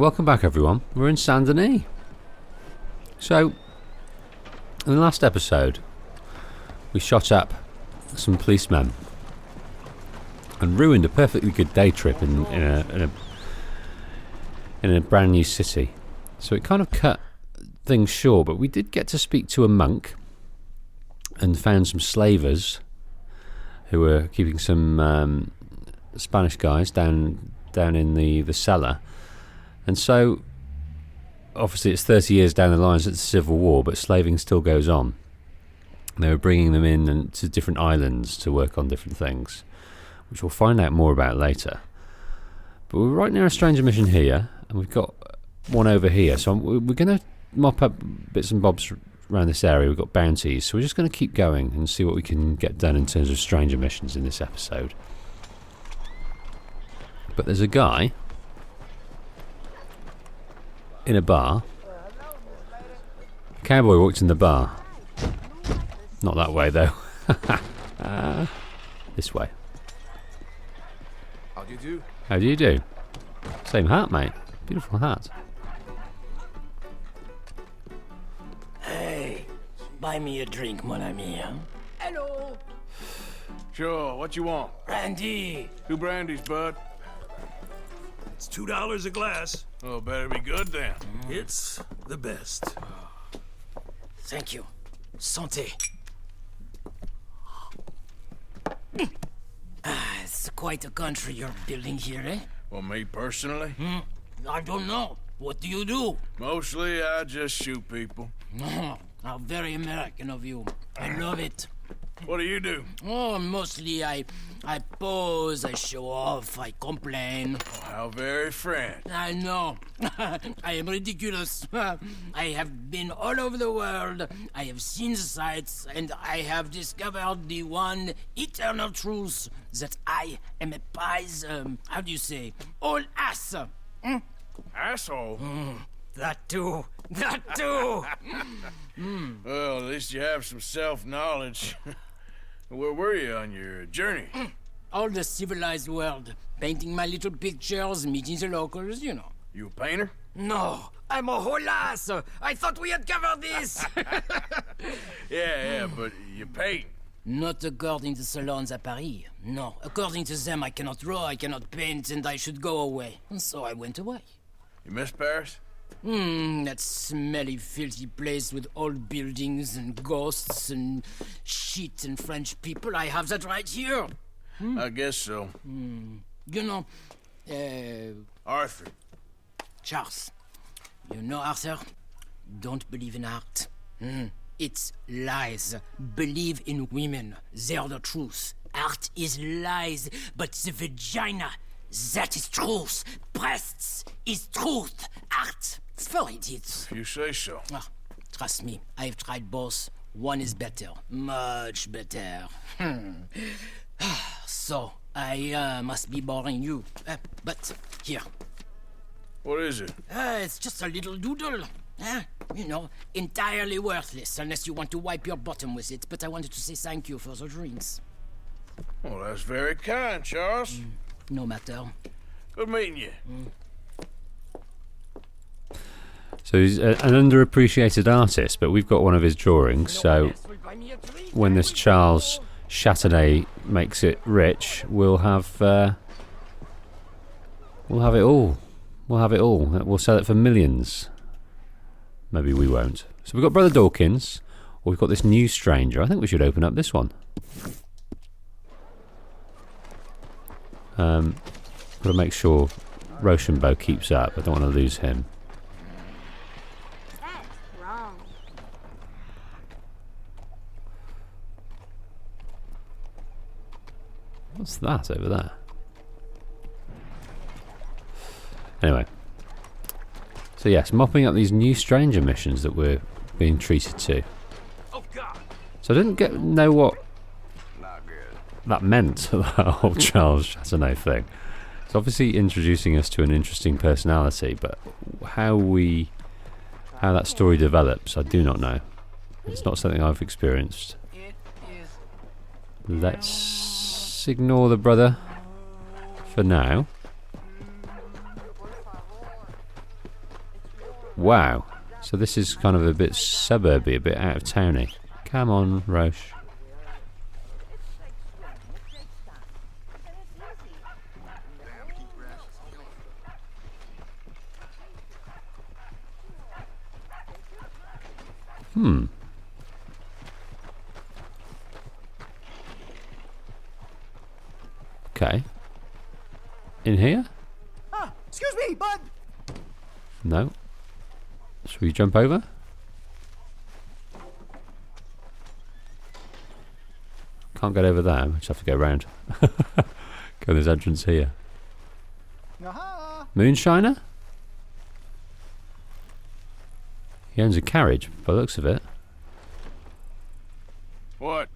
Welcome back, everyone. We're in Saint Denis. So, in the last episode, we shot up some policemen and ruined a perfectly good day trip in a brand new city. So it kind of cut things short, but we did get to speak to a monk and found some slavers who were keeping some Spanish guys down in the cellar. And so, obviously it's 30 years down the line since the Civil War, but slaving still goes on. They were bringing them in to different islands to work on different things, which we'll find out more about later. But we're right near a stranger mission here, and we've got one over here. So we're going to mop up bits and bobs around this area. We've got bounties, so we're just going to keep going and see what we can get done in terms of stranger missions in this episode. But there's a guy in a bar. A cowboy walks in the bar. Not that way though. This way. How do you do? How do you do? Same hat, mate. Beautiful hat. Hey, buy me a drink, mon ami. Huh? Hello. Sure, what you want? Brandy. 2 brandies, bud. It's $2 a glass. Oh, better be good then. It's the best. Thank you. Santé. It's quite a country you're building here, eh? Well, me personally? I don't know. What do you do? Mostly, I just shoot people. Oh, how very American of you. I love it. What do you do? Oh, mostly I pose, I show off, I complain. Oh, how very French. I know. I am ridiculous. I have been all over the world. I have seen the sights, and I have discovered the one eternal truth that I am a pies, how do you say, all ass. Asshole. That too. That too. Well, at least you have some self-knowledge. Where were you on your journey? All the civilized world. Painting my little pictures, meeting the locals, you know. You a painter? No, I'm a whole ass. I thought we had covered this. Yeah, but you paint. Not according to salons at Paris. No, according to them, I cannot draw, I cannot paint, and I should go away. And so I went away. You miss Paris? That smelly, filthy place with old buildings and ghosts and shit and French people. I have that right here. I guess so. You know, Arthur. Charles. You know, Arthur? Don't believe in art. It's lies. Believe in women. They're the truth. Art is lies, but the vagina, that is truth. Breasts is truth. Art, it's for idiots. If you say so. Ah, trust me, I've tried both. One is better. Much better. So, I must be boring you. But, here. What is it? It's just a little doodle. You know, entirely worthless unless you want to wipe your bottom with it. But I wanted to say thank you for the drinks. Well, that's very kind, Charles. No matter. Good meeting you. So he's an underappreciated artist, but we've got one of his drawings. So when this Charles Châtenay makes it rich, we'll have it all. We'll have it all. We'll sell it for millions. Maybe we won't. So we've got Brother Dawkins, or we've got this new stranger. I think we should open up this one. Got to make sure Rochambeau keeps up. I don't want to lose him. That's wrong. What's that over there? Anyway. So yes, mopping up these new stranger missions that we're being treated to. Oh, God. So I didn't know what that meant, that whole Charles Châtenay thing. It's obviously introducing us to an interesting personality, but how that story develops, I do not know. It's not something I've experienced. Let's ignore the brother for now. Wow. So this is kind of a bit suburby, a bit out of towny. Come on, Roche. Okay. In here? Excuse me, bud. No. Should we jump over? Can't get over there. I just have to go round. Go this entrance here. Aha. Moonshiner? He owns a carriage, by the looks of it. What?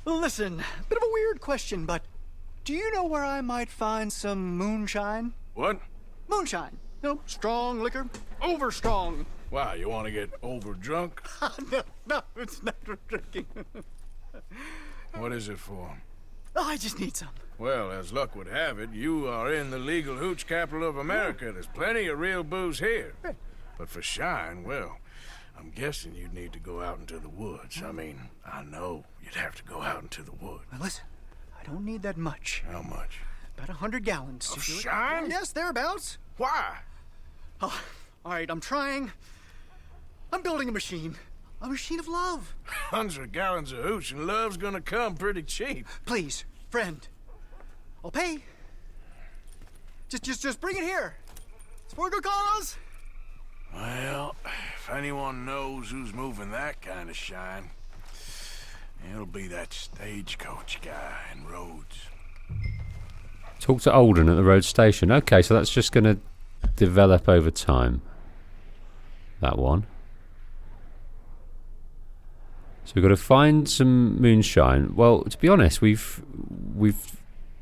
Listen, bit of a weird question, but do you know where I might find some moonshine? What? Moonshine. You know, strong liquor. Over strong. Wow, you want to get over drunk? No, it's not for drinking. What is it for? Oh, I just need some. Well, as luck would have it, you are in the legal hooch capital of America. There's plenty of real booze here. But for shine, well, I'm guessing you'd need to go out into the woods. I mean, I know you'd have to go out into the woods. Now listen, I don't need that much. How much? About 100 gallons. Of to do it. shine? Yes, thereabouts. Why? Oh, all right, I'm trying. I'm building a machine. A machine of love. 100 gallons of hooch and love's gonna come pretty cheap. Please, friend. I'll pay. Just bring it here. It's for a good cause. Well, if anyone knows who's moving that kind of shine, it'll be that stagecoach guy in Rhodes. Talk to Alden at the road station. Okay, so that's just going to develop over time. That one. So we've got to find some moonshine. Well, to be honest, we've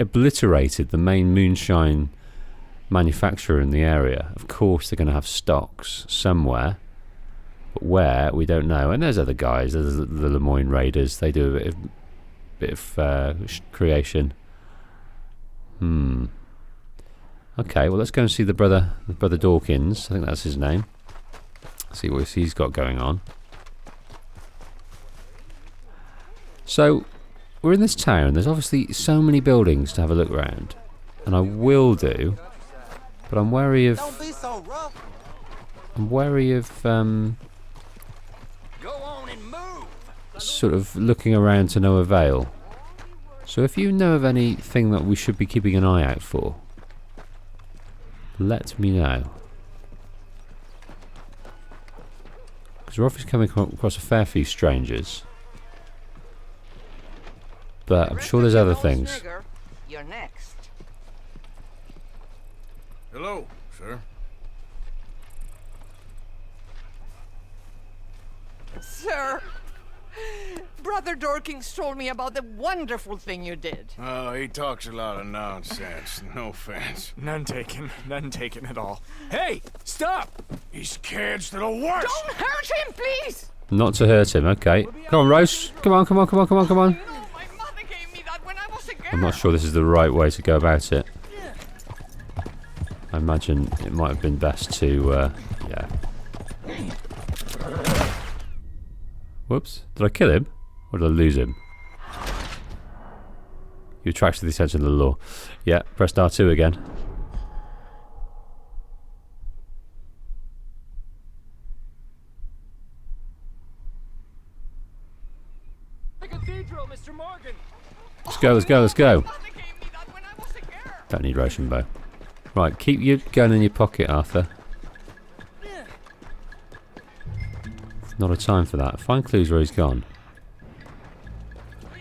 obliterated the main moonshine manufacturer in the area. Of course, they're going to have stocks somewhere, but where we don't know. And there's other guys. There's the Lemoyne Raiders. They do a bit of creation. Okay, well, let's go and see the brother Dawkins. I think that's his name. See what he's got going on. So, we're in this town. There's obviously so many buildings to have a look around. And I will do, but I'm wary of... Don't be so rough. I'm wary of, Go on and move. sort of looking around to no avail. So if you know of anything that we should be keeping an eye out for, let me know. Because we're obviously coming across a fair few strangers. But I'm sure there's other things. Nigger, you're next. Hello, sir. Sir, Brother Dorkins told me about the wonderful thing you did. Oh, he talks a lot of nonsense. No offense. None taken at all. Hey, stop! These kids, they're the worst! Don't hurt him, please! Not to hurt him, okay. Come on, Rose. Come on. No, my mother gave me that when I was a girl. I'm not sure this is the right way to go about it. I imagine it might have been best to, yeah. Whoops. Did I kill him? Or did I lose him? You attracted the attention of the law. Yeah, pressed R2 again. The cathedral, Mr. Morgan. Let's go. Mother gave me that when I was a girl. Don't need Rochambeau. Right, keep your gun in your pocket, Arthur. Not a time for that. Find clues where he's gone.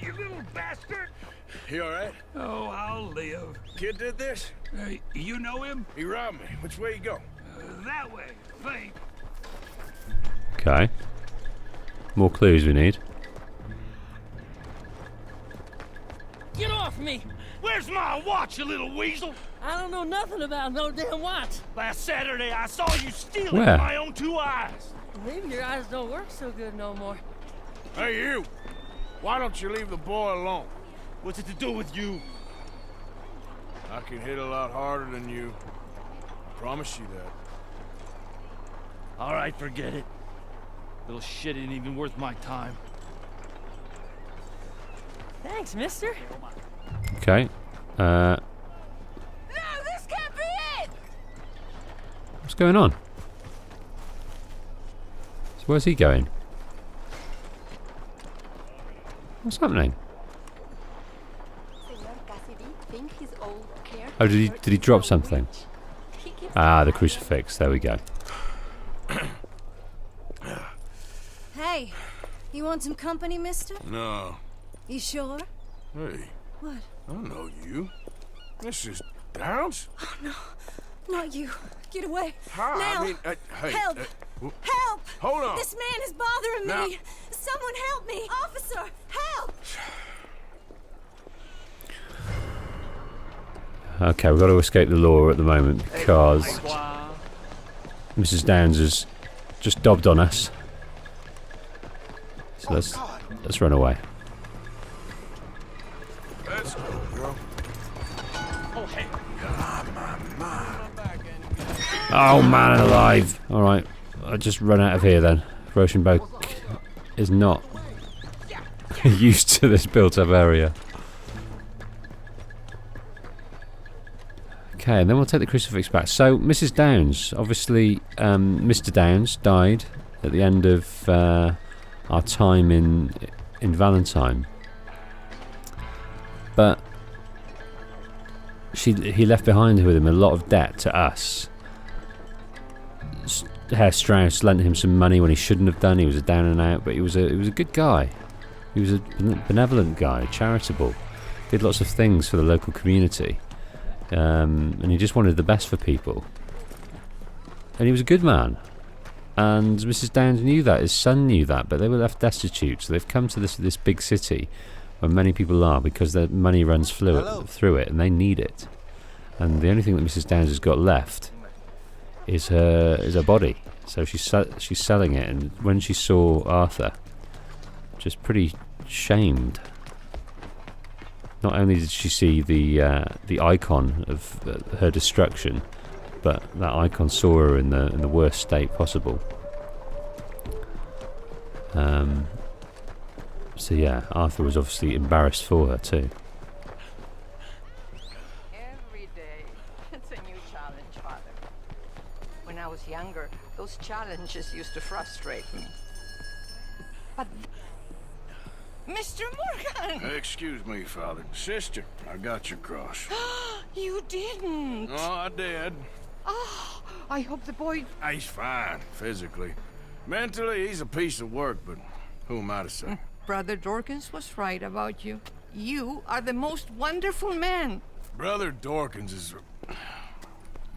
You little bastard! You alright? Oh, I'll live. Kid did this? You know him? He robbed me. Which way you go? That way, think. Okay. More clues we need. Get off me! Where's my watch, you little weasel? I don't know nothing about no damn watch. Last Saturday, I saw you steal it Where? with my own 2 eyes. Maybe your eyes don't work so good no more. Hey, you! Why don't you leave the boy alone? What's it to do with you? I can hit a lot harder than you. I promise you that. All right, forget it. Little shit ain't even worth my time. Thanks, mister. Okay. No, this can't be it! What's going on? So where's he going? What's happening? Oh, did he drop something? Ah, the crucifix. There we go. Hey, you want some company, mister? No. You sure? Hey, What? I know you. This is Downs? Oh, no. Not you. Get away. Hi, Now. I mean, hey. Help! Help! Hold on. This man is bothering Now. me. Someone help me. Officer, help! Okay, we've got to escape the law at the moment because Mrs. Downs has just dobbed on us. So let's run away. Let's go, girl. Oh, hey. Oh man, alive! All right, I'll just run out of here then. Rochenbach is not used to this built-up area. Okay, and then we'll take the crucifix back. So, Mrs. Downs, obviously, Mr. Downs died at the end of our time in Valentine, but he left behind with him a lot of debt to us. Herr Strauss lent him some money when he shouldn't have done. He was a down and out, but he was a good guy. He was a benevolent guy, charitable, did lots of things for the local community. And he just wanted the best for people. And he was a good man. And Mrs. Downs knew that, his son knew that, but they were left destitute. So they've come to this big city where many people are because their money runs through it and they need it. And the only thing that Mrs. Downs has got left is her body. So she's selling it. And when she saw Arthur, just pretty shamed. Not only did she see the icon of her destruction, but that icon saw her in the worst state possible. So yeah, Arthur was obviously embarrassed for her too. Every day, it's a new challenge, Father. When I was younger, those challenges used to frustrate me. But Mr. Morgan! Excuse me, Father. Sister, I got your cross. You didn't! Oh, I did. Oh, I hope the boy... He's fine, physically. Mentally, he's a piece of work, but who am I to say? Brother Dorkins was right about you. You are the most wonderful man. Brother Dorkins is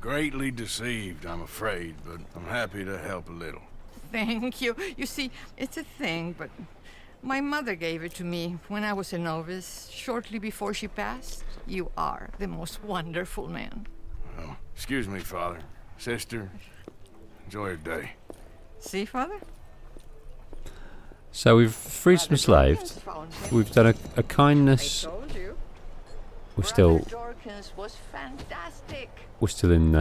greatly deceived, I'm afraid, but I'm happy to help a little. Thank you. You see, it's a thing, but my mother gave it to me when I was a novice, shortly before she passed. You are the most wonderful man. Well, excuse me, Father. Sister, enjoy your day. See, Father? So we've freed some slaves. We've done a kindness. Told you. We're still Dorkins was fantastic. in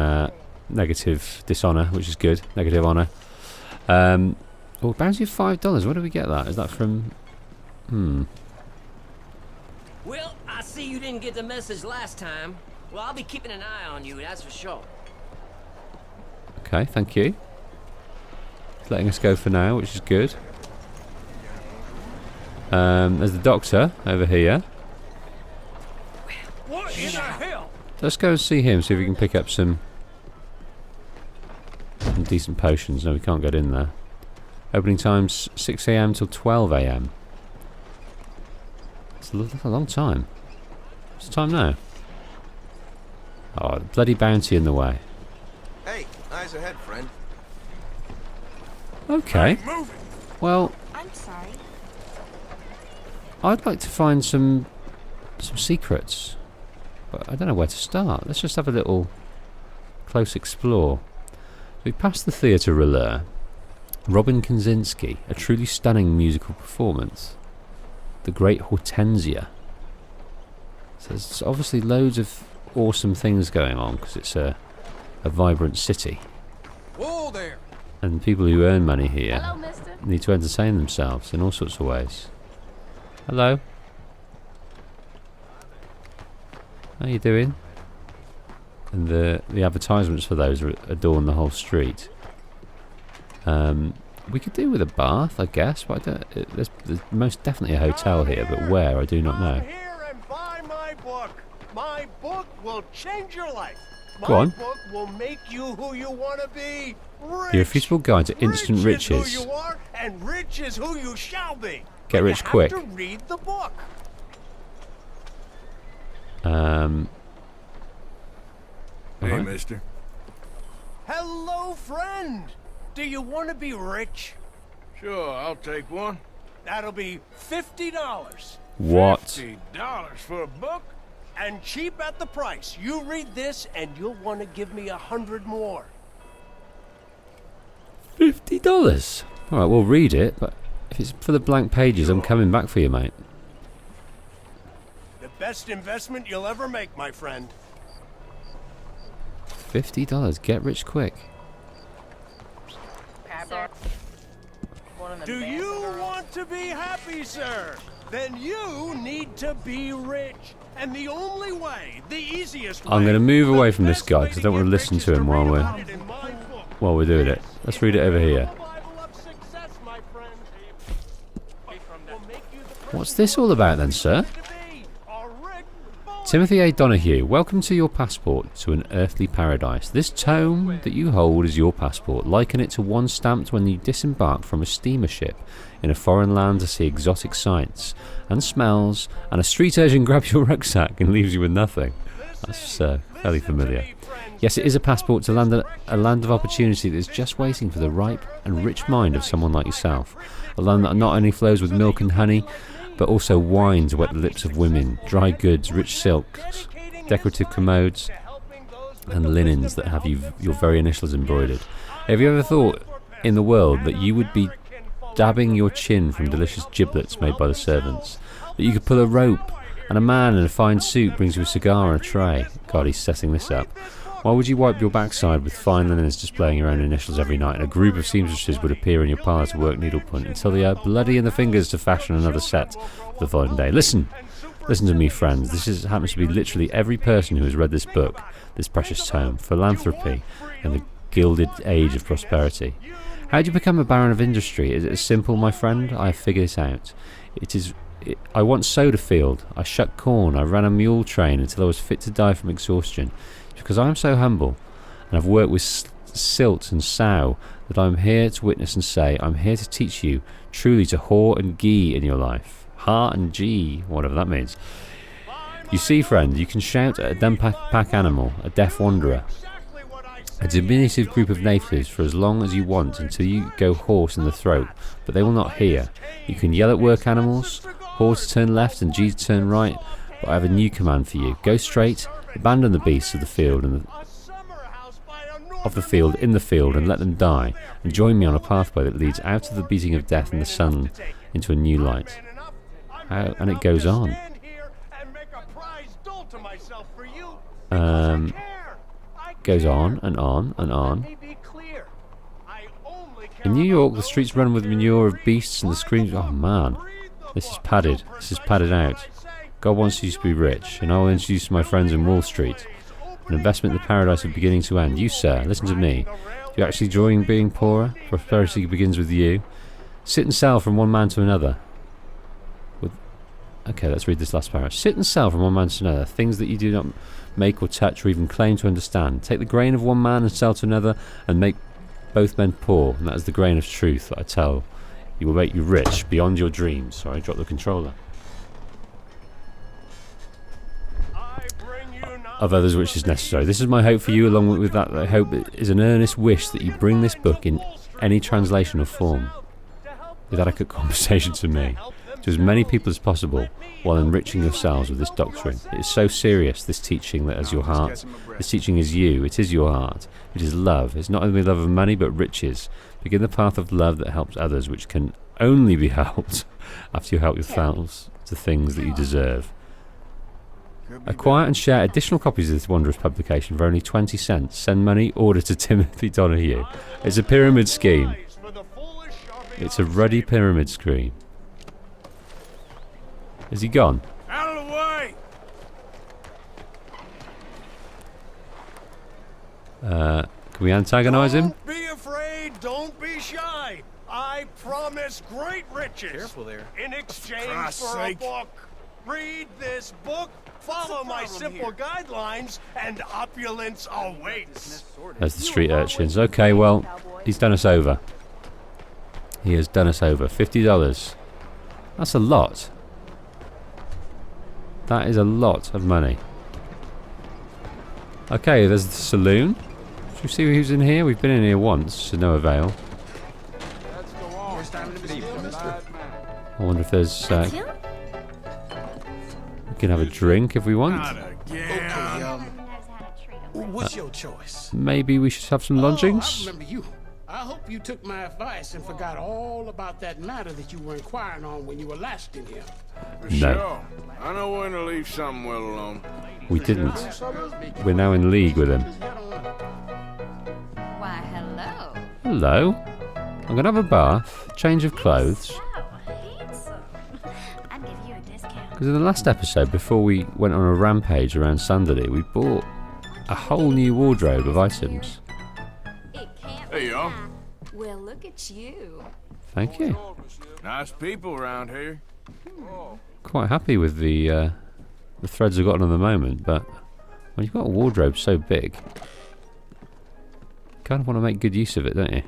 negative dishonour, which is good. Negative honour. Oh, bounty of $5. Where do we get that? Is that from? Well, I see you didn't get the message last time. Well, I'll be keeping an eye on you, that's for sure. Okay, thank you. It's letting us go for now, which is good. There's the doctor over here. What in the hell? Let's go and see him, see if we can pick up some decent potions. No, we can't get in there. Opening times 6 AM till 12 AM. That's a long time. What's the time now? Oh, the bloody bounty in the way. Hey, eyes ahead, friend. Okay. Well, I'm sorry. I'd like to find some secrets, but I don't know where to start. Let's just have a little close explore. We passed the theatre rouleur. Robin Kaczynski, a truly stunning musical performance. The Great Hortensia. So there's obviously loads of awesome things going on because it's a vibrant city. Whoa there! And people who earn money here Hello, mister. need to entertain themselves in all sorts of ways. Hello. How you doing? And the advertisements for those adorn the whole street. We could do with a bath, I guess, but there's most definitely a hotel here, but where, I do not know. Come here and buy my book. My book will change your life. Go on. My book will make you who you want to be. Rich. The Irrefutable Guide to Instant Rich Riches. is who you are, and rich is who you shall be. Get But rich you quick. have to read the book. Hey, Alright. mister. Hello, friend. Do you want to be rich? Sure, I'll take one. That'll be $50. What? $50 for a book? And cheap at the price. You read this, and you'll want to give me 100 more. $50? Alright, we'll read it, but if it's for the blank pages, I'm coming back for you, mate. The best investment you'll ever make, my friend. $50. Get rich quick. Sir. One of the Do best you in the world. want to be happy, sir? Then you need to be rich. And the only way, the easiest way... I'm going to move the away from this best guy way because I to don't want get to listen rich to is him read while about it in my book. we're doing it. Let's read it over here. The Bible of success, my friend. Will make you the What's this all about then, sir? person to be. A Rick Bullet. Timothy A. Donahue, welcome to your passport to an earthly paradise. This tome that you hold is your passport. Liken it to one stamped when you disembark from a steamer ship in a foreign land to see exotic sights and smells, and a street urchin grabs your rucksack and leaves you with nothing. That's fairly familiar. Yes, it is a passport to a land of opportunity that is just waiting for the ripe and rich mind of someone like yourself. A land that not only flows with milk and honey, but also wine to wet the lips of women, dry goods, rich silks, decorative commodes, and linens that have your very initials embroidered. Have you ever thought in the world that you would be dabbing your chin from delicious giblets made by the servants? That you could pull a rope and a man in a fine suit brings you a cigar on a tray? God, he's setting this up. Why would you wipe your backside with fine linens displaying your own initials every night, and a group of seamstresses would appear in your parlour to work needlepoint until they are bloody in the fingers to fashion another set for the following day? Listen to me, friends. This happens to be literally every person who has read this book, this precious tome, Philanthropy and the Gilded Age of Prosperity. How do you become a baron of industry? Is it as simple, my friend? I have figured it out. I once sowed a field, I shucked corn, I ran a mule train until I was fit to die from exhaustion. It's because I am so humble, and I've worked with silt and sow, that I am here to witness and say, I'm here to teach you truly to whore and gee in your life. Ha and gee, whatever that means. You see, friend, you can shout at a dumb pack animal, a deaf wanderer, a diminutive group of natives for as long as you want until you go hoarse in the throat, but they will not hear. You can yell at work animals, whore to turn left and gee to turn right, but I have a new command for you. Go straight, abandon the beasts of the field in the field and let them die, and join me on a pathway that leads out of the beating of death and the sun into a new light. And it goes on. Goes on and on and on. In New York, the streets run with manure of beasts and the screams. Oh man, this is padded. This is padded out. God wants you to be rich, and I will introduce my friends in Wall Street. An investment in the paradise of beginning to end. You, sir, listen to me. Do you actually enjoy being poorer? Prosperity begins with you. Sit and sell from one man to another. Okay, let's read this last paragraph. Sit and sell from one man to another, things that you do not make or touch or even claim to understand. Take the grain of one man and sell to another, and make both men poor, and that is the grain of truth that I tell. You will make you rich beyond your dreams. Sorry, drop the controller. Of others which is necessary. This is my hope for you, along with that I hope is an earnest wish that you bring this book in any translation or form with adequate compensation to me, to as many people as possible, while enriching yourselves with this doctrine. It is so serious, this teaching, that as your heart, this teaching is you, it is your heart, it is love. It's not only love of money, but riches. Begin the path of love that helps others, which can only be helped after you help yourselves to things that you deserve. Acquire and share additional copies of this wondrous publication for only 20 cents. Send money, order to Timothy Donahue. It's a pyramid scheme. It's a ruddy pyramid scheme. Is he gone? Out of the way! Can we antagonise him? Don't be afraid, don't be shy. I promise great riches. Careful there. In exchange Christ's for sake. a book. Read this book, follow my simple guidelines, and opulence awaits. There's the street urchins. Okay, well, he's done us over. He has done us over. $50. That's a lot. That is a lot of money. Okay, there's the saloon. Should we see who's in here? We've been in here once to no avail. I wonder if there's... we can have a drink if we want. Not again. What's your choice? Maybe we should have some lodgings? I remember you. I hope you took my advice and forgot all about that matter that you were inquiring on when you were last in here. For sure. I know when to leave something well alone. We didn't. We're now in league with him. Why, hello. Hello. I'm going to have a bath, change of clothes. I'd give you a discount. Because in the last episode, before we went on a rampage around Sanderley, we bought a whole new wardrobe of items. There you are. Well, look at you. Thank you. Nice people around here. Quite happy with the threads I've got on at the moment, but when you've got a wardrobe so big, you kind of want to make good use of it, don't you?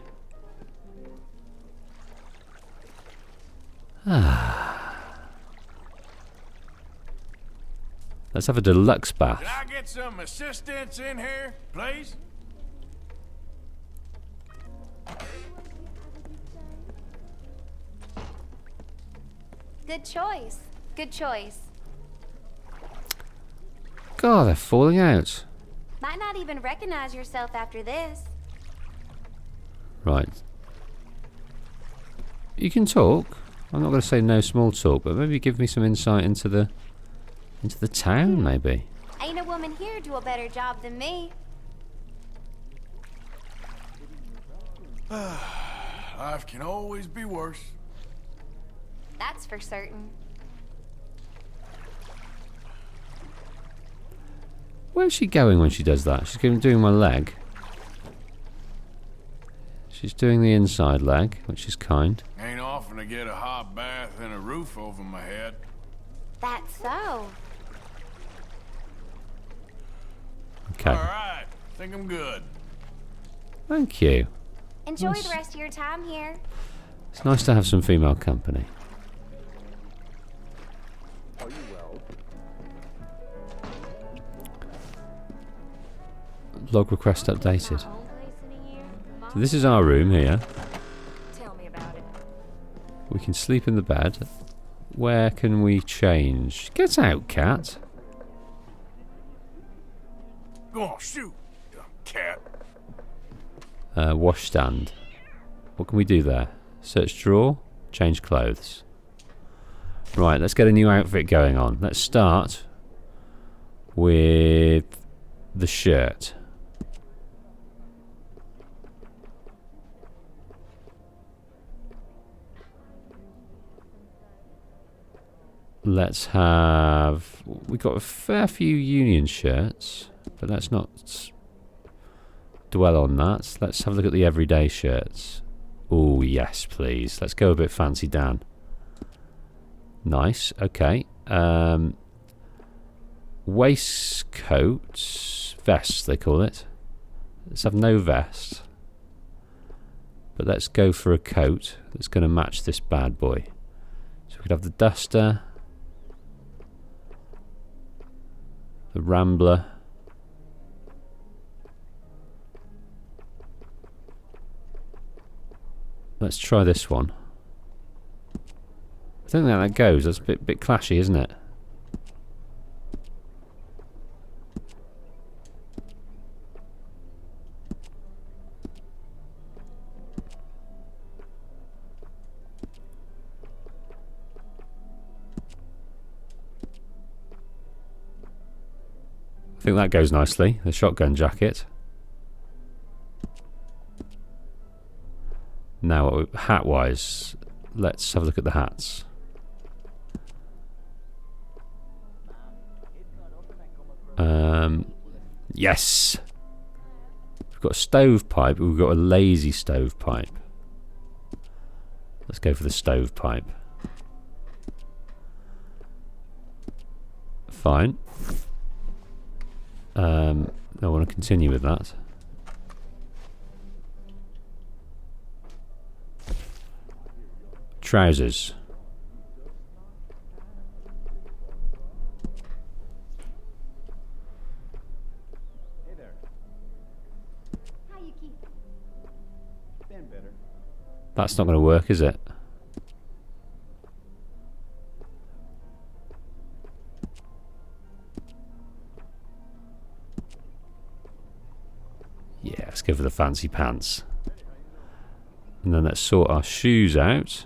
Let's have a deluxe bath. Can I get some assistance in here, please? Good choice. Good choice. God, they're falling out. Might not even recognize yourself after this. Right. You can talk. I'm not going to say no small talk, but maybe give me some insight into the town, maybe. Ain't a woman here do a better job than me. Life can always be worse. That's for certain. Where's she going when she does that? She's doing my leg. She's doing the inside leg, which is kind. Ain't often to get a hot bath and a roof over my head. That's so. Okay. Alright, think I'm good. Thank you. Enjoy the rest of your time here. It's nice to have some female company. Log request updated. So this is our room here. Tell me about it. We can sleep in the bed. Where can we change? Get out, cat. Go on, shoot, dumb cat. Washstand. What can we do there? Search drawer. Change clothes. Right, let's get a new outfit going on. Let's start with the shirt. Let's have... We've got a fair few Union shirts, but let's not dwell on that. Let's have a look at the everyday shirts. Oh, yes, please. Let's go a bit fancy, Dan. Nice, okay. Waistcoats, vests they call it. Let's have no vest. But let's go for a coat that's going to match this bad boy. So we could have the duster. The Rambler. Let's try this one. I don't think that goes. That's a bit clashy, isn't it? think that goes nicely. The shotgun jacket. Now, hat-wise, let's have a look at the hats. Yes! We've got a stovepipe, we've got a lazy stovepipe. Let's go for the stovepipe. Fine. I want to continue with that. Trousers. That's not going to work, is it? Yeah, let's go for the fancy pants. And then let's sort our shoes out.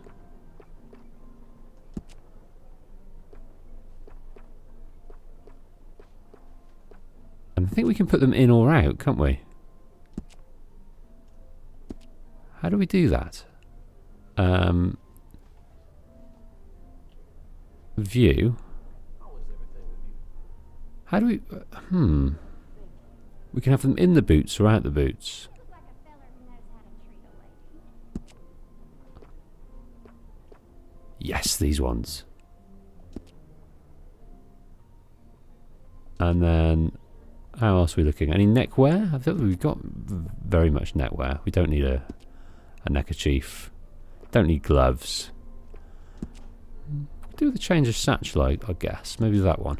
And I think we can put them in or out, can't we? How do we do that? View. How do we... We can have them in the boots or out the boots. Yes, these ones. And then... How else are we looking? Any neckwear? I think we've got very much neckwear. We don't need a neckerchief. Don't need gloves. Do the change of satchel, I guess. Maybe that one.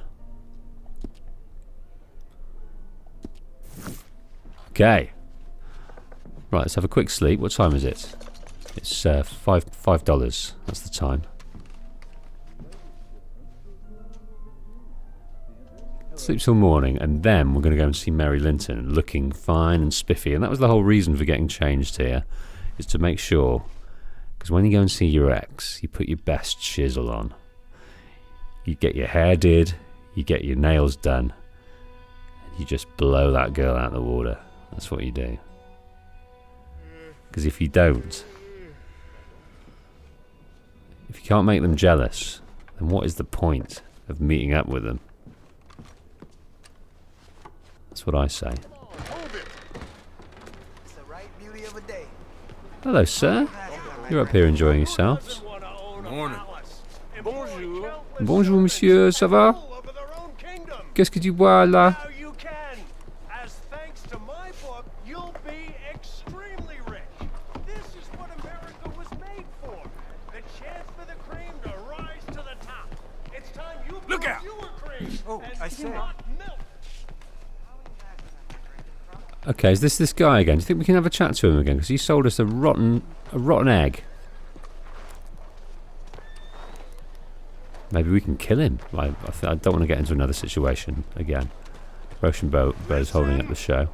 Okay. Right, let's have a quick sleep. What time is it? It's $5. That's the time. Sleep till morning, and then we're going to go and see Mary Linton, looking fine and spiffy. And that was the whole reason for getting changed here, is to make sure, because when you go and see your ex, you put your best chisel on. You get your hair did, you get your nails done, and you just blow that girl out of the water. That's what you do. Because if you don't, if you can't make them jealous, then what is the point of meeting up with them? That's what I say. Hello, sir. You're up here enjoying yourselves. Morning. Bonjour, monsieur. Ça va? Qu'est-ce que tu bois là? Look out! Oh, I see. Okay, is this guy again? Do you think we can have a chat to him again? Because he sold us a rotten egg. Maybe we can kill him. I don't want to get into another situation again. Rochambeau's holding up the show.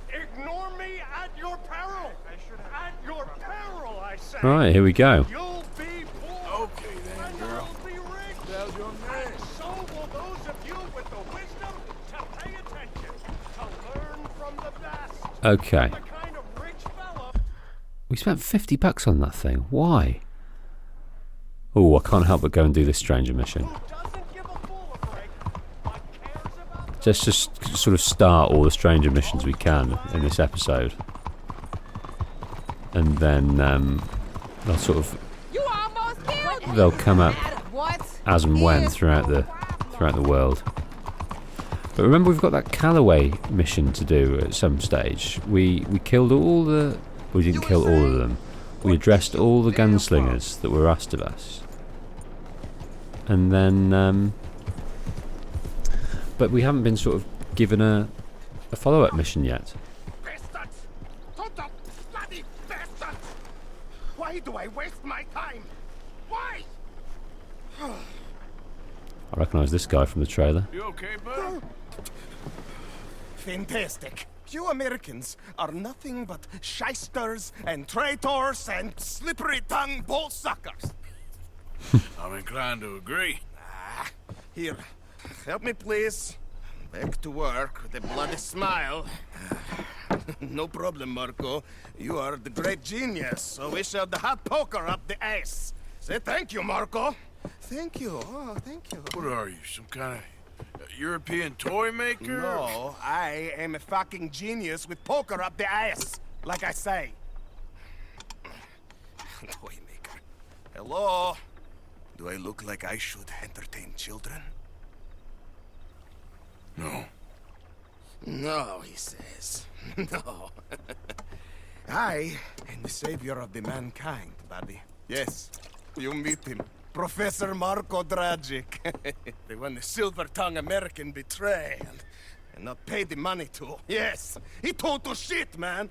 Ignore me at your peril. At your peril, I say. Right, here we go. You'll be poor. Okay then, girl. You'll be rich. How's your name? And so will those of you with the wisdom to pay attention, to learn from the best. Okay. The kind of rich fellow. We spent $50 on that thing. Why? Oh, I can't help but go and do this stranger mission. Let's just sort of start all the stranger missions we can in this episode. And then they'll sort of... They'll come up as and when throughout the world. But remember, we've got that Callaway mission to do at some stage. We killed all the... We didn't kill all of them. We addressed all the gunslingers that were asked of us. And then... but we haven't been sort of given a follow-up mission yet. Bastards! Total bloody bastards! Why do I waste my time? Why? I recognise this guy from the trailer. You okay, bud? Fantastic. You Americans are nothing but shysters and traitors and slippery-tongued bull-suckers. I'm inclined to agree. Here, help me please. Back to work with a bloody smile. No problem, Marco. You are the great genius, so we shall the hot poker up the ass. Say thank you, Marco. Thank you. Oh, thank you. What are you, some kind of European toy maker? No, I am a fucking genius with poker up the ass, like I say. Toy maker. Hello? Do I look like I should entertain children? No. No, he says. No. I am the savior of the mankind, buddy. Yes, you meet him. Professor Marco Dragic. The one the silver-tongued American betrayed and not pay the money to. Yes, he total shit, man.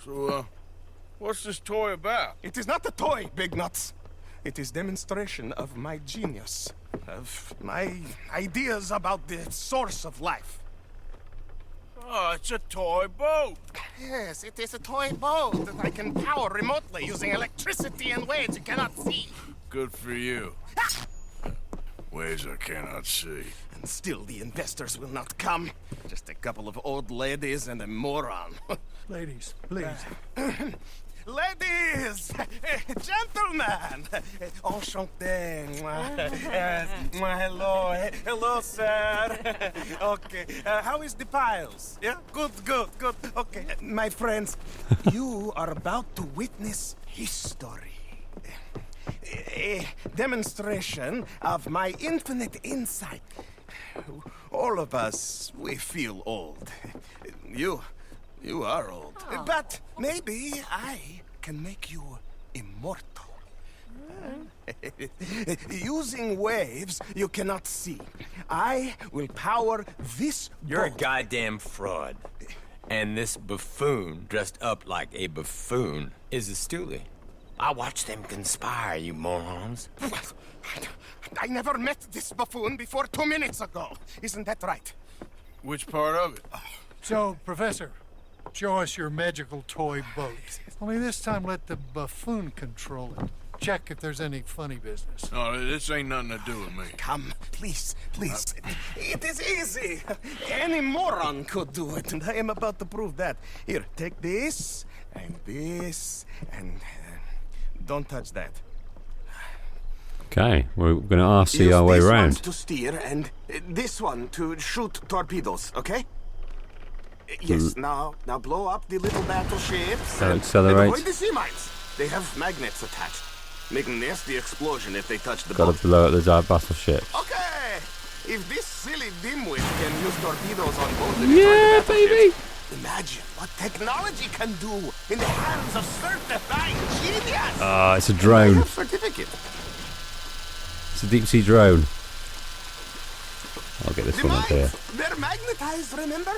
So, what's this toy about? It is not a toy, Big Nuts. It is demonstration of my genius, of my ideas about the source of life. Oh, it's a toy boat. Yes, it is a toy boat that I can power remotely using electricity in ways you cannot see. Good for you. Ways I cannot see. And still the investors will not come. Just a couple of old ladies and a moron. Ladies, please. Ladies! Gentlemen! Enchanté! Hello. Hello, sir. Okay. How is the piles? Yeah? Good. Okay. My friends, you are about to witness history. A demonstration of my infinite insight. All of us, we feel old. You are old. Oh. But maybe I can make you immortal. Using waves you cannot see. I will power this You're a boat. goddamn fraud. And this buffoon, dressed up like a buffoon, is a stoolie. I watched them conspire, you morons. I never met this buffoon before 2 minutes ago. Isn't that right? Which part of it? So, Professor, show us your magical toy boat. Only this time let the buffoon control it. Check if there's any funny business. No, this ain't nothing to do with me. Come, please. It is easy. Any moron could do it, and I am about to prove that. Here, take this, and don't touch that. Okay, we're going to RC our way Use this around. one to steer, and this one to shoot torpedoes, okay? Yes, now blow up the little battleships. That and accelerates. avoid the sea mines. They have magnets attached. Make a nasty explosion if they touch the Got boat. to blow up the battleship. Okay! If this silly dimwit can use torpedoes on board the Yeah, battleships, baby! imagine what technology can do in the hands of certified genius! Ah, it's a I drone. have certificate. It's a deep sea drone. I'll get this The one up here. mines, they're magnetized, remember?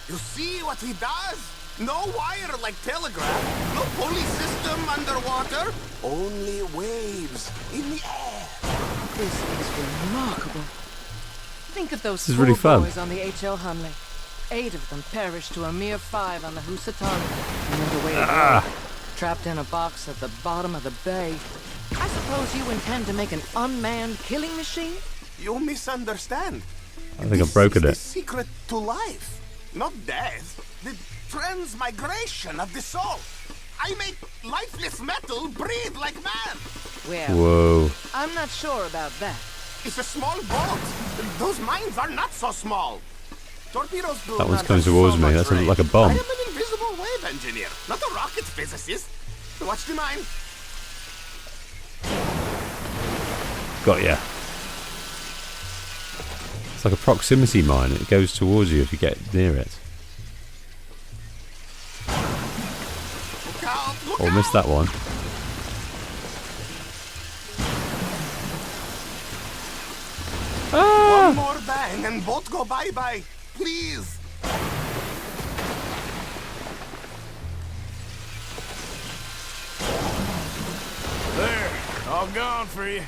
You see what he does? No wire like telegraph, no pulley system underwater, only waves in the air. This is remarkable. Think of those This is really fun. boys on the H.L. Hunley. 8 of them perished to a mere 5 on the Housatonic. And then the way to go. Trapped in a box at the bottom of the bay. I suppose you intend to make an unmanned killing machine? You misunderstand. I think I've broken The it. secret to life, not death. The transmigration of the soul. I make lifeless metal breathe like man. Well, Whoa. I'm not sure about that. It's a small boat. Those mines are not so small. Torpedoes do That one's not coming have towards so me. much That's range. like a bomb. I am an invisible wave engineer, not a rocket physicist. Watch the mine. Got ya. It's like a proximity mine. It goes towards you if you get near it. Or missed that one. One more bang and boat go bye-bye. Please. There, all gone for you.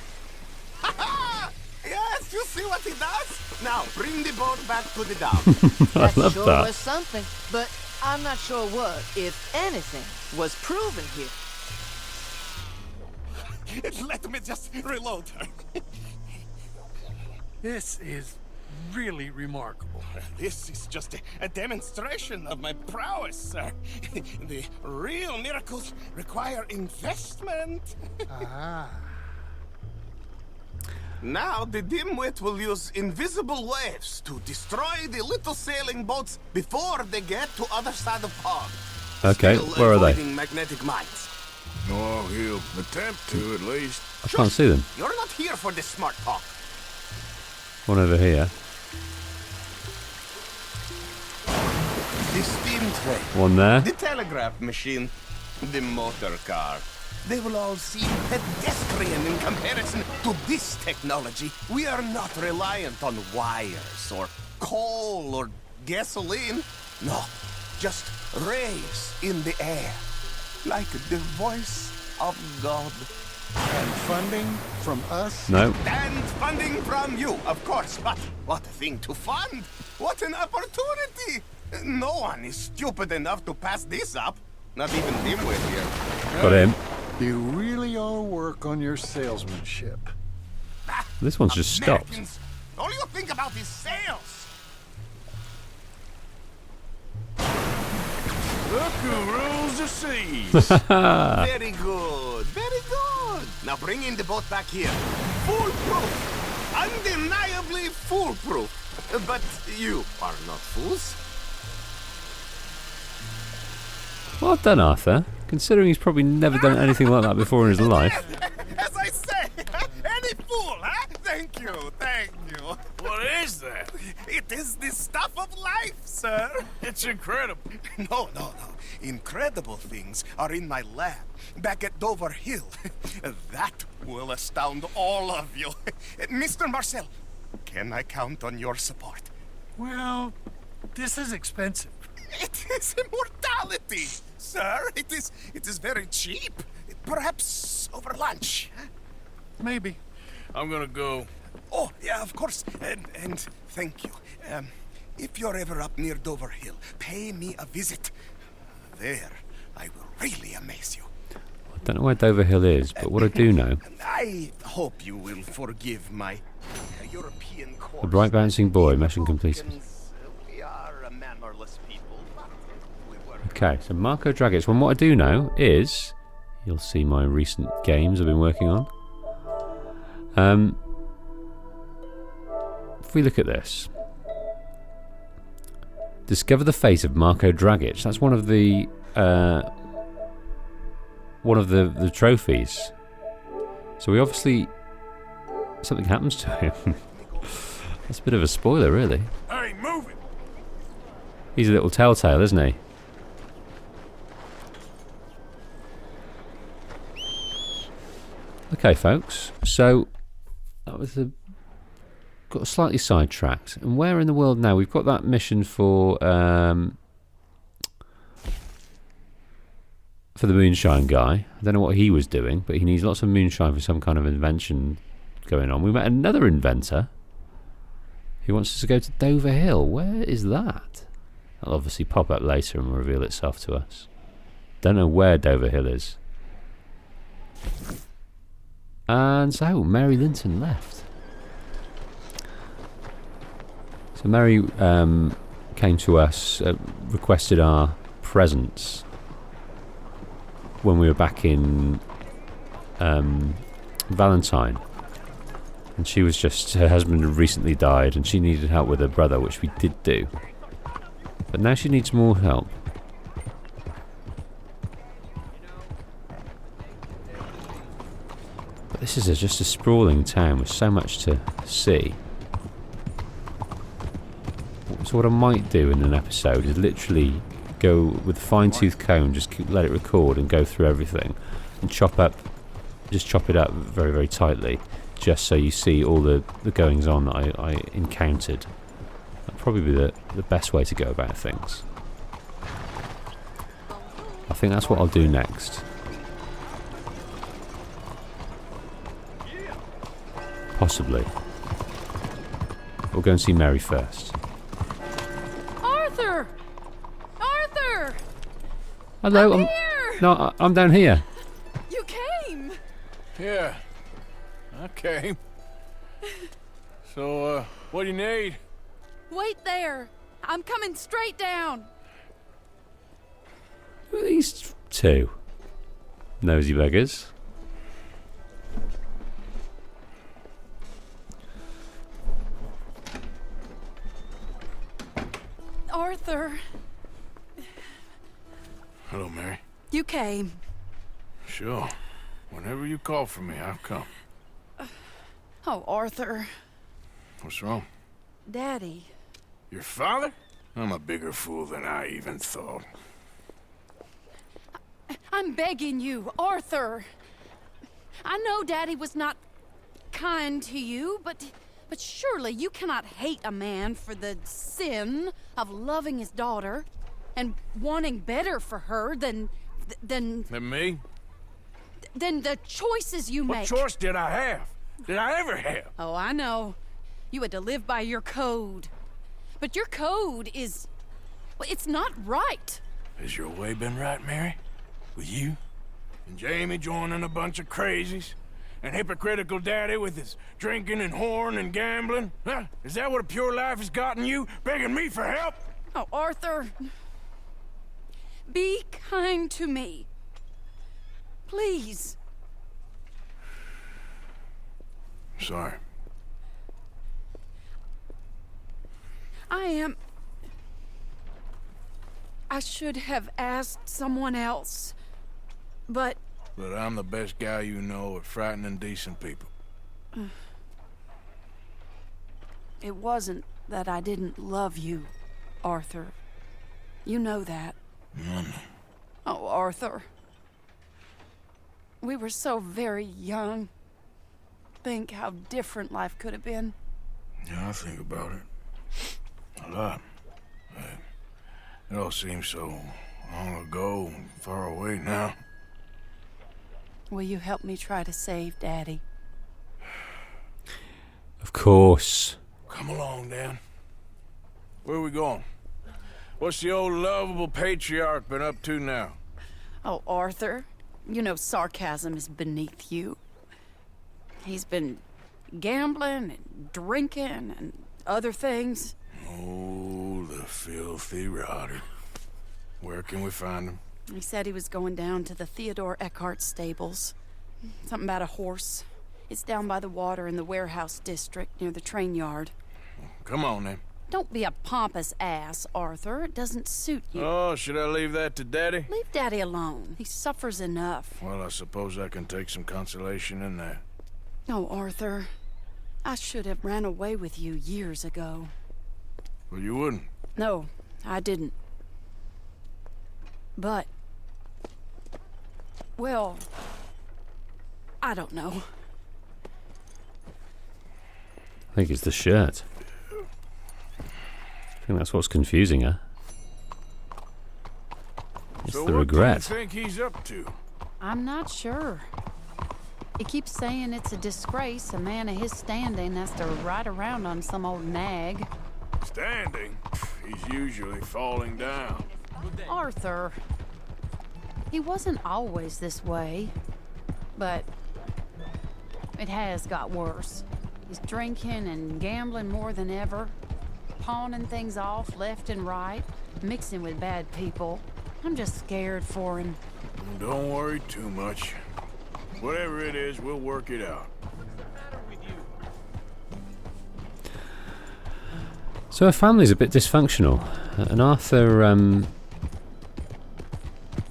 Yes, you see what he does? Now, bring the boat back to the dock. I love sure that. was something, but I'm not sure what, if anything, was proven here. Let me just reload her. This is really remarkable. This is just a demonstration of my prowess, sir. The real miracles require investment. Ah. Now the dimwit will use invisible waves to destroy the little sailing boats before they get to other side of pond. Okay, Still where are they? avoiding magnetic mines. Oh, he'll attempt to, at least. I can't see them. You're not here for this smart talk. One over here. The steam train. One there. The telegraph machine. The motor car. They will all seem pedestrian in comparison to this technology. We are not reliant on wires or coal or gasoline. No, just rays in the air. Like the voice of God. And funding from us? No. And funding from you, of course. But what a thing to fund! What an opportunity! No one is stupid enough to pass this up. Not even Dimwit here. Got him. You really ought to work on your salesmanship. This one's just stopped. Americans, all you think about is sales. Look who rules the seas. Very good, very good. Now bring in the boat back here. Foolproof. Undeniably foolproof. But you are not fools. Well done, Arthur. Considering he's probably never done anything like that before in his life. As I say, any fool, huh? Thank you, thank you. What is that? It is the stuff of life, sir. It's incredible. No. Incredible things are in my lab, back at Dover Hill. That will astound all of you. Mr. Marcel, can I count on your support? Well, this is expensive. It is immortality, sir. It is very cheap. Perhaps over lunch. Maybe. I'm gonna go. Oh, yeah, of course. And thank you. If you're ever up near Dover Hill, pay me a visit. There, I will really amaze you. I don't know where Dover Hill is, but what I do know... I hope you will forgive my European course. The bright bouncing boy, mission completed. We are a mannerless people, but we work. Okay, so Marco Dragic. Well, what I do know is... You'll see my recent games I've been working on. If we look at this... Discover the fate of Marco Dragic. That's one of the trophies. So we obviously something happens to him. That's a bit of a spoiler, really. Hey, move it! He's a little telltale, isn't he? Okay, folks. So that was got slightly sidetracked. And where in the world now? We've got that mission for the moonshine guy. I don't know what he was doing, but he needs lots of moonshine for some kind of invention going on. We met another inventor who wants us to go to Dover Hill. Where is that? That'll obviously pop up later and reveal itself to us. Don't know where Dover Hill is. And so Mary Linton left. So Mary came to us, requested our presence when we were back in Valentine. And she was just, her husband had recently died and she needed help with her brother, which we did do. But now she needs more help. But this is just a sprawling town with so much to see. So what I might do in an episode is literally go with a fine-tooth comb, just let it record and go through everything and chop it up very, very tightly, just so you see all the goings on that I encountered. That'd probably be the best way to go about things. I think that's what I'll do next. Possibly. We'll go and see Mary first. Arthur! Arthur! Hello, I'm here! No, I'm down here. You came! Yeah, I came. So, What do you need? Wait there. I'm coming straight down. Who are these two? Nosy beggars. Arthur, Hello, Mary. you came. Sure. Whenever you call for me, I'll come. Oh, Arthur. What's wrong? Daddy. Your father? I'm a bigger fool than I even thought. I'm begging you, Arthur. I know Daddy was not kind to you, but surely you cannot hate a man for the sin of loving his daughter and wanting better for her than Than me? than the choices you make. What choice did I have? Did I ever have? Oh, I know. You had to live by your code. But your code is... well, it's not right. Has your way been right, Mary? With you? And Jamie joining a bunch of crazies? And hypocritical daddy with his drinking and whoring and gambling? Huh? Is that what a pure life has gotten you? Begging me for help? Oh, Arthur. Be kind to me. Please. Sorry. I should have asked someone else, but... But I'm the best guy you know at frightening decent people. It wasn't that I didn't love you, Arthur. You know that. No. Oh, Arthur. We were so very young. Think how different life could have been. Yeah, I think about it. A lot. It all seems so long ago and far away now. Will you help me try to save Daddy? Of course. Come along, Dan. Where are we going? What's the old lovable patriarch been up to now? Oh, Arthur, you know sarcasm is beneath you. He's been gambling and drinking and other things. Oh, the filthy rotter. Where can we find him? He said he was going down to the Theodore Eckhart stables. Something about a horse. It's down by the water in the warehouse district near the train yard. Come on, then. Don't be a pompous ass, Arthur. It doesn't suit you. Oh, should I leave that to Daddy? Leave Daddy alone. He suffers enough. Well, I suppose I can take some consolation in that. No, Arthur. I should have ran away with you years ago. Well, you wouldn't. No, I didn't. But... well... I don't know. I think it's the shirt. I think that's what's confusing her. It's so the what regret. do you think he's up to? I'm not sure. He keeps saying it's a disgrace a man of his standing has to ride around on some old nag. Standing? He's usually falling down. Arthur. He wasn't always this way, but it has got worse. He's drinking and gambling more than ever, pawning things off left and right, mixing with bad people. I'm just scared for him. Don't worry too much. Whatever it is, we'll work it out. So her family's a bit dysfunctional, and Arthur,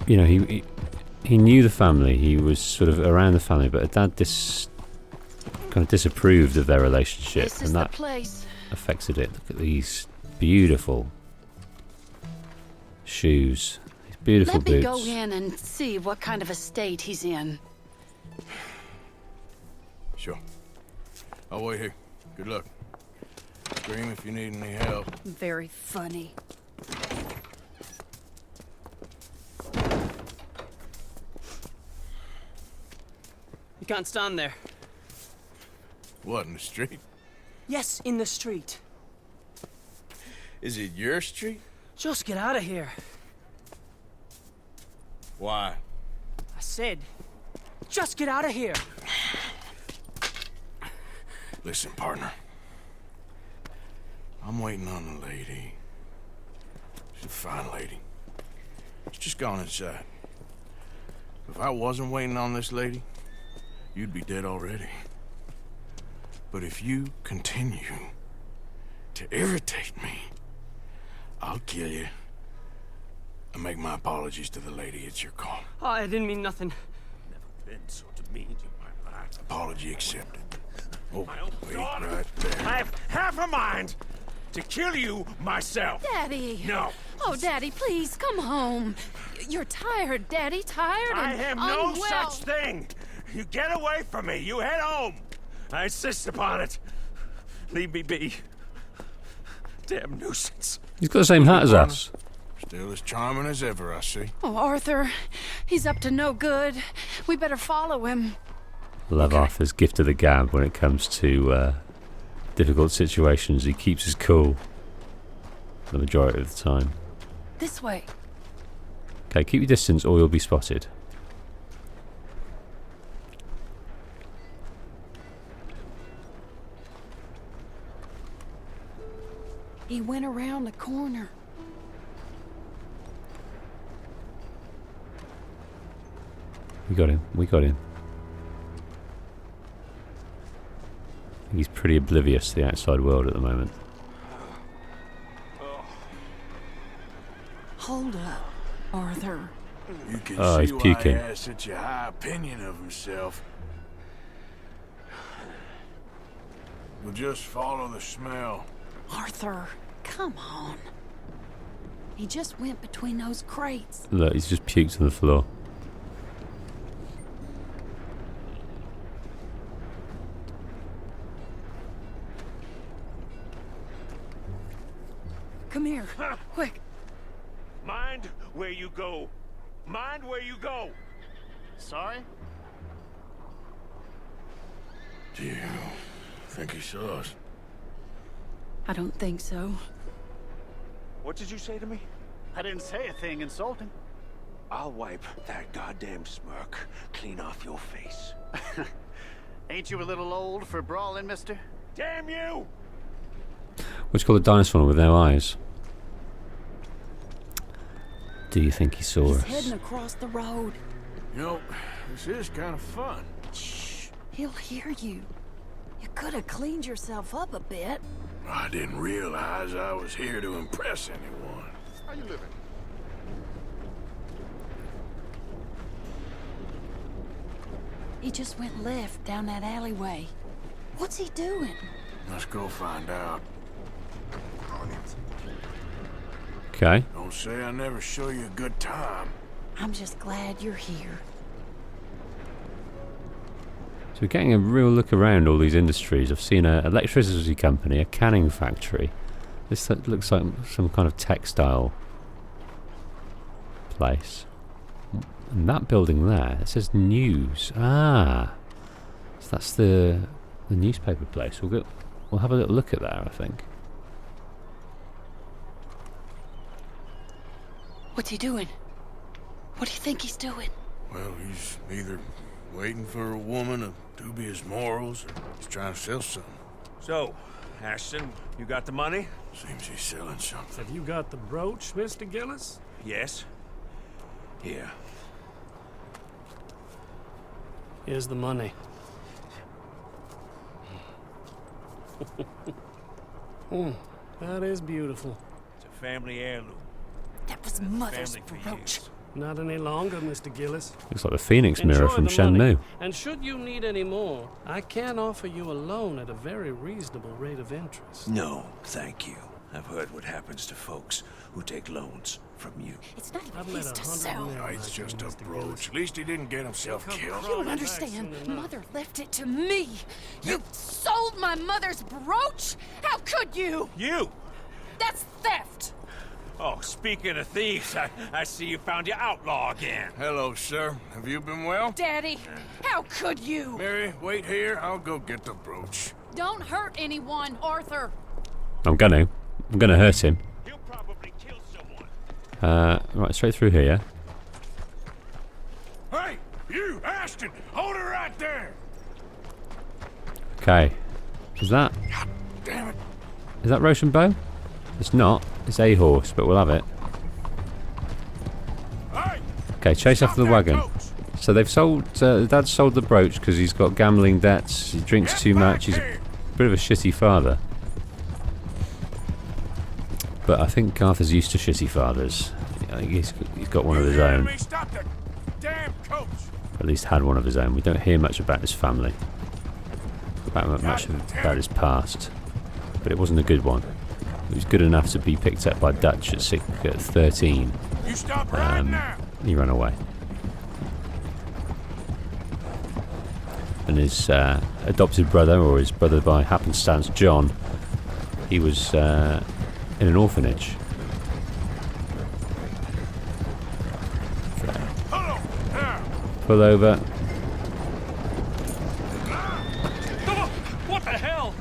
you know, he knew the family. He was sort of around the family, but her dad kind of disapproved of their relationship, and that affected it. Look at these beautiful shoes, these beautiful Let me boots. go in and see what kind of a state he's in. Sure. I'll wait here. Good luck. Scream if you need any help. Very funny. You can't stand there. What, in the street? Yes, in the street. Is it your street? Just get out of here. Why? I said, just get out of here. Listen, partner. I'm waiting on the lady. She's a fine lady. She's just gone inside. If I wasn't waiting on this lady, you'd be dead already. But if you continue to irritate me, I'll kill you. And make my apologies to the lady. It's your call. Oh, I didn't mean nothing. Never been so demeaned in my life. Apology accepted. Oh, My own wait daughter. right there. I have half a mind to kill you myself. Daddy! No. Oh, Daddy, please, come home. You're tired, Daddy, tired I and am no unwell. such thing. You get away from me. You head home. I insist upon it. Leave me be. Damn nuisance. He's got the same hat as us. Still as charming as ever, I see. Oh, Arthur, he's up to no good. We better follow him. Love Arthur's gift of the gab when it comes to difficult situations. He keeps his cool the majority of the time. This way. Okay, keep your distance or you'll be spotted. He went around the corner. We got him. We got him. He's pretty oblivious to the outside world at the moment. Hold up, Arthur. You can Oh, he's see why puking. he has such a high opinion of himself. We'll just follow the smell. Arthur, come on. He just went between those crates. Look, he's just puked on the floor. Come here, quick. Mind where you go. Mind where you go. Sorry? Do you think he saw us? I don't think so. What did you say to me? I didn't say a thing insulting. I'll wipe that goddamn smirk clean off your face. Ain't you a little old for brawling, mister? Damn you! What's called a dinosaur with no eyes? Do you think he saw He's us? heading across the road. You know, this is kind of fun. Shh, he'll hear you. You could have cleaned yourself up a bit. I didn't realize I was here to impress anyone. How you living? He just went left down that alleyway. What's he doing? Let's go find out. Okay. Don't say I never show you a good time. I'm just glad you're here. So we're getting a real look around all these industries. I've seen an electricity company, a canning factory. This looks like some kind of textile place. And that building there, it says news. Ah, so that's the newspaper place. We'll have a little look at that, I think. What's he doing? What do you think he's doing? Well, he's either waiting for a woman of dubious morals or he's trying to sell something. So, Ashton, you got the money? Seems he's selling something. Have you got the brooch, Mr. Gillis? Yes. Here. Here's the money. That is beautiful. It's a family heirloom. That was Mother's Family for brooch. years. Not any longer, Mr. Gillis. Looks like the Phoenix mirror Enjoy from the money. Shenmue. And should you need any more, I can offer you a loan at a very reasonable rate of interest. No, thank you. I've heard what happens to folks who take loans from you. It's not I've even let his to 100 sell. men No, it's like just you, a Mr. brooch. Gillis. At least he didn't get himself killed. You don't Crawling back understand. soon enough. Mother left it to me. You sold my mother's brooch? How could you? You! That's theft. Oh, speaking of thieves, I see you found your outlaw again. Hello, sir. Have you been well? Daddy, how could you? Mary, wait here. I'll go get the brooch. Don't hurt anyone, Arthur. I'm gonna hurt him. He'll probably kill someone. Right, straight through here, yeah? Hey, you, Ashton! Hold her right there! Okay. Is that? God damn it. Is that Rochambeau? It's not. It's a horse, but we'll have it. Okay, chase after the wagon. So they've sold... Dad sold the brooch because he's got gambling debts. He drinks too much. He's a bit of a shitty father. But I think Arthur's used to shitty fathers. I think he's got one of his own. At least had one of his own. We don't hear much about his family. Much about his past. But it wasn't a good one. It was good enough to be picked up by Dutch at 13. He ran away. And his adopted brother, or his brother by happenstance, John, he was in an orphanage. Pull over. What the hell?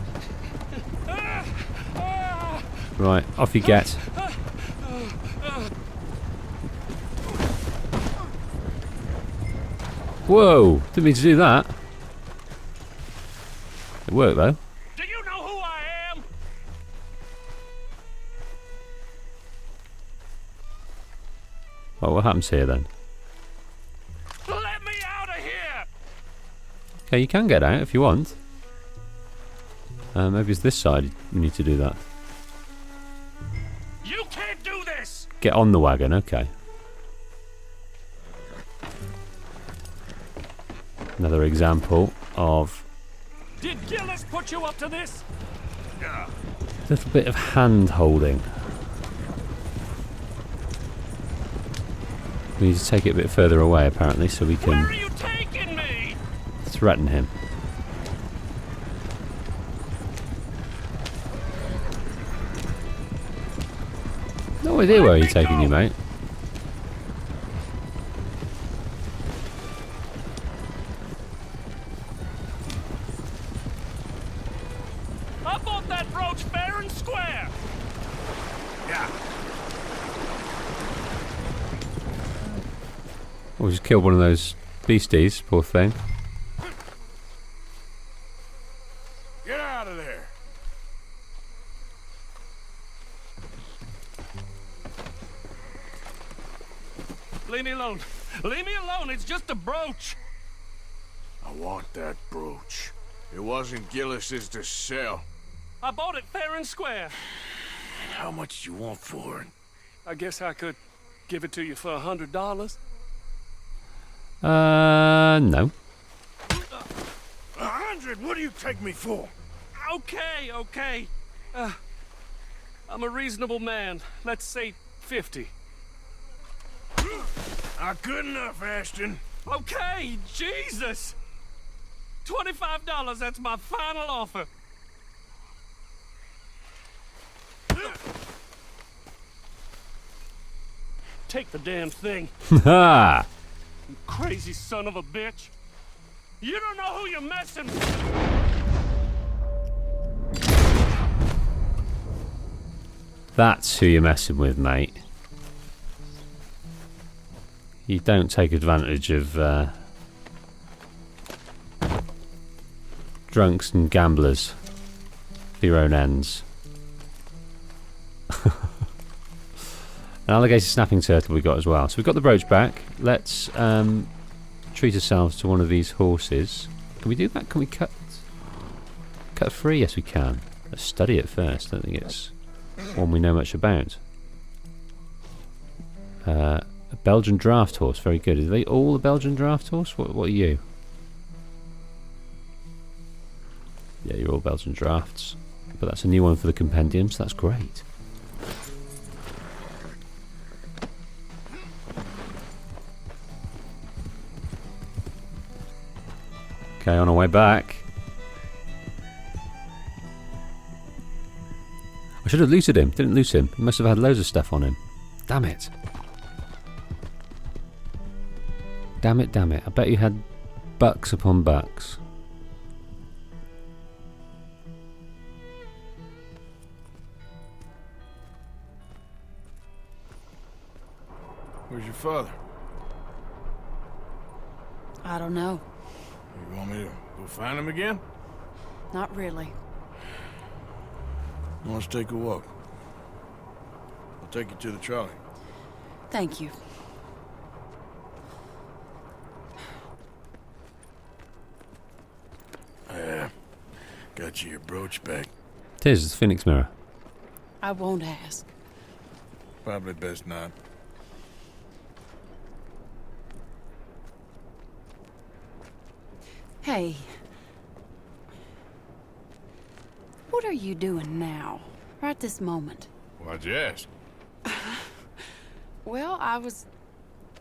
Right, off you get. Whoa! Didn't mean to do that. It worked though. Do you know who I am? Well, what happens here then? Let me out of here! Okay, you can get out if you want. Maybe it's this side you need to do that. You can't do this! Get on the wagon, okay. Another example of Did Gillis put you up to this? a little bit of hand holding. We need to take it a bit further away apparently so we can Where are you taking me? threaten him. No idea where you're taking you, mate. I bought that brooch fair and square. Yeah. Oh, we just killed one of those beasties, poor thing. Get out of there. Leave me alone. Leave me alone. It's just a brooch. I want that brooch. It wasn't Gillis's to sell. I bought it fair and square. How much do you want for it? I guess I could give it to you for $100. No. 100? What do you take me for? Okay, okay. I'm a reasonable man. Let's say 50. Not good enough, Ashton. Okay, Jesus! $25, that's my final offer. Take the damn thing. Ha! You crazy son of a bitch. You don't know who you're messing with. That's who you're messing with, mate. You don't take advantage of drunks and gamblers for your own ends. An alligator snapping turtle we got as well. So we've got the brooch back. Let's treat ourselves to one of these horses. Can we do that? Can we cut free? Yes, we can. Let's study it first. I don't think it's one we know much about. A Belgian draft horse. Very good. Are they all a Belgian draft horse? What are you? Yeah, you're all Belgian drafts. But that's a new one for the compendium, so that's great. Okay, on our way back. I should have looted him. Didn't loot him. He must have had loads of stuff on him. Damn it. Damn it, damn it. I bet you had bucks upon bucks. Where's your father? I don't know. You want me to go find him again? Not really. Let's take a walk. I'll take you to the trolley. Thank you. Got you your brooch back. It is, it's the Phoenix Mirror. I won't ask. Probably best not. Hey. What are you doing now? Right this moment? Why'd you ask? Well, I was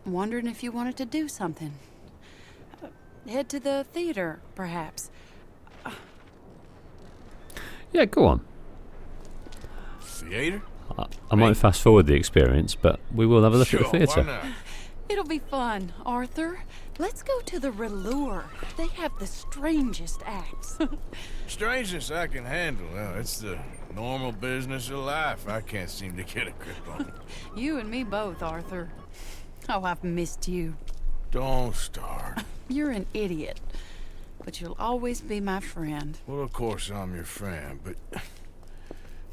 wondering if you wanted to do something. Head to the theater, perhaps. Yeah, go on. Theater? I might fast forward the experience, but we will have a look at the Sure, theatre. why not? It'll be fun, Arthur. Let's go to the Relure. They have the strangest acts. Strangeness I can handle. It's the normal business of life. I can't seem to get a grip on. You and me both, Arthur. Oh, I've missed you. Don't start. You're an idiot, but you'll always be my friend. Well, of course I'm your friend, but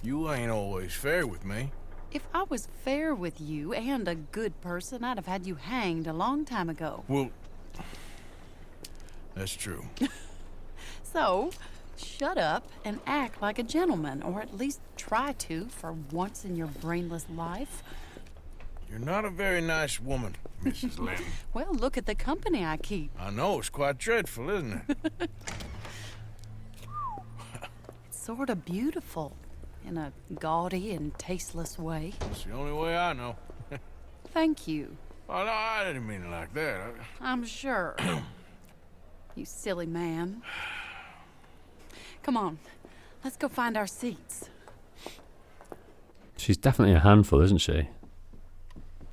you ain't always fair with me. If I was fair with you and a good person, I'd have had you hanged a long time ago. Well, that's true. So, shut up and act like a gentleman, or at least try to for once in your brainless life. You're not a very nice woman, Mrs. Lynn. Well, look at the company I keep. I know, it's quite dreadful, isn't it? It's sort of beautiful, in a gaudy and tasteless way. It's the only way I know. Thank you. Oh, no, I didn't mean it like that. I'm sure. You silly man. Come on, let's go find our seats. She's definitely a handful, isn't she?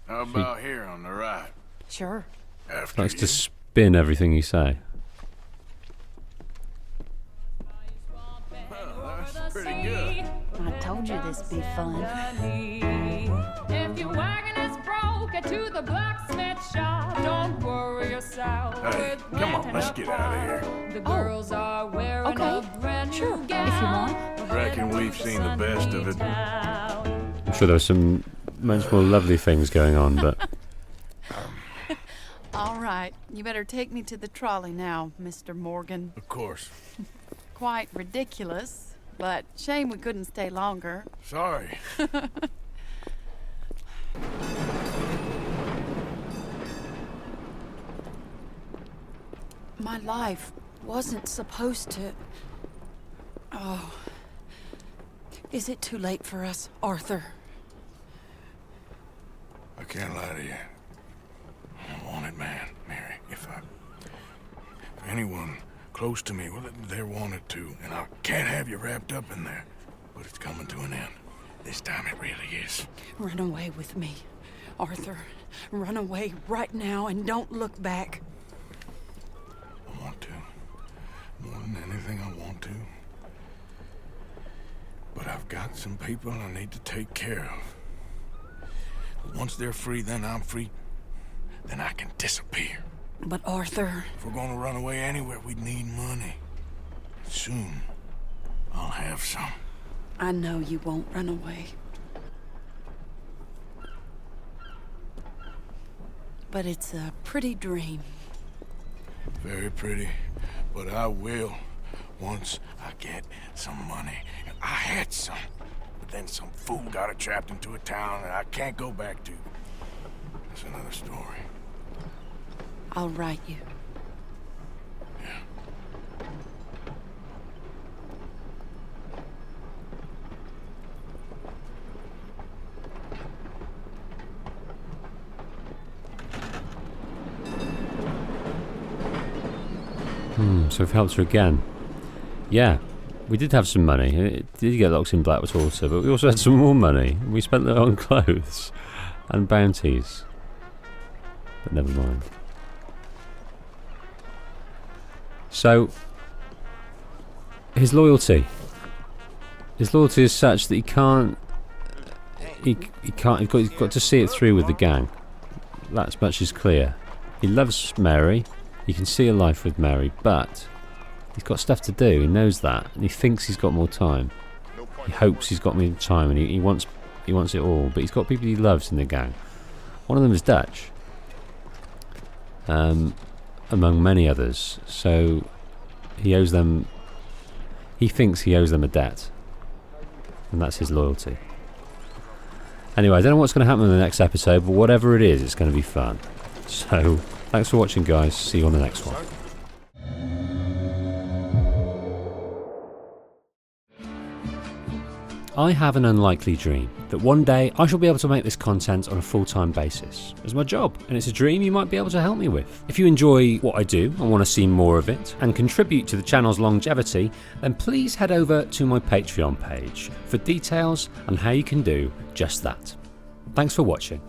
How about here on the right? Sure. After Likes you. to spin everything you say. That's pretty good. I told you this'd be fun. If your wagon is broke, get to the blacksmith shop. Don't worry yourself. Hey, come on, let's get out of here. The girls are wearing a brand new Sure, gown. if you want. Reckon we've seen the best of it. I'm sure there were some much more lovely things going on, but All right, you better take me to the trolley now, Mr. Morgan. Of course. Quite ridiculous, but shame we couldn't stay longer. Sorry. My life wasn't supposed to... Oh. Is it too late for us, Arthur? I can't lie to you. I'm a wanted man, Mary. If anyone close to me, well, they're wanted too. And I can't have you wrapped up in there. But it's coming to an end. This time it really is. Run away with me, Arthur. Run away right now and don't look back. I want to. More than anything, I want to. But I've got some people I need to take care of. Once they're free, then I'm free. Then I can disappear. But Arthur... If we're gonna run away anywhere, we'd need money. Soon, I'll have some. I know you won't run away. But it's a pretty dream. Very pretty. But I will once I get some money. I had some. But then some fool got it trapped into a town that I can't go back to. That's another story. I'll write you. So we've helped her again. Yeah, we did have some money. It did get locked in Blackwater, but we also had some more money. We spent it on clothes and bounties. But never mind. So, his loyalty is such that he can't. He's got to see it through with the gang. That much is clear. He loves Mary. He can see a life with Mary, but he's got stuff to do. He knows that, and he thinks he's got more time. He hopes he's got me in time, and he wants it all. But he's got people he loves in the gang. One of them is Dutch, among many others. So he owes them. He thinks he owes them a debt, and that's his loyalty. Anyway, I don't know what's going to happen in the next episode, but whatever it is, it's going to be fun. So, thanks for watching, guys. See you on the next one. I have an unlikely dream that one day I shall be able to make this content on a full-time basis. It's my job, and it's a dream you might be able to help me with. If you enjoy what I do and want to see more of it and contribute to the channel's longevity, then please head over to my Patreon page for details on how you can do just that. Thanks for watching.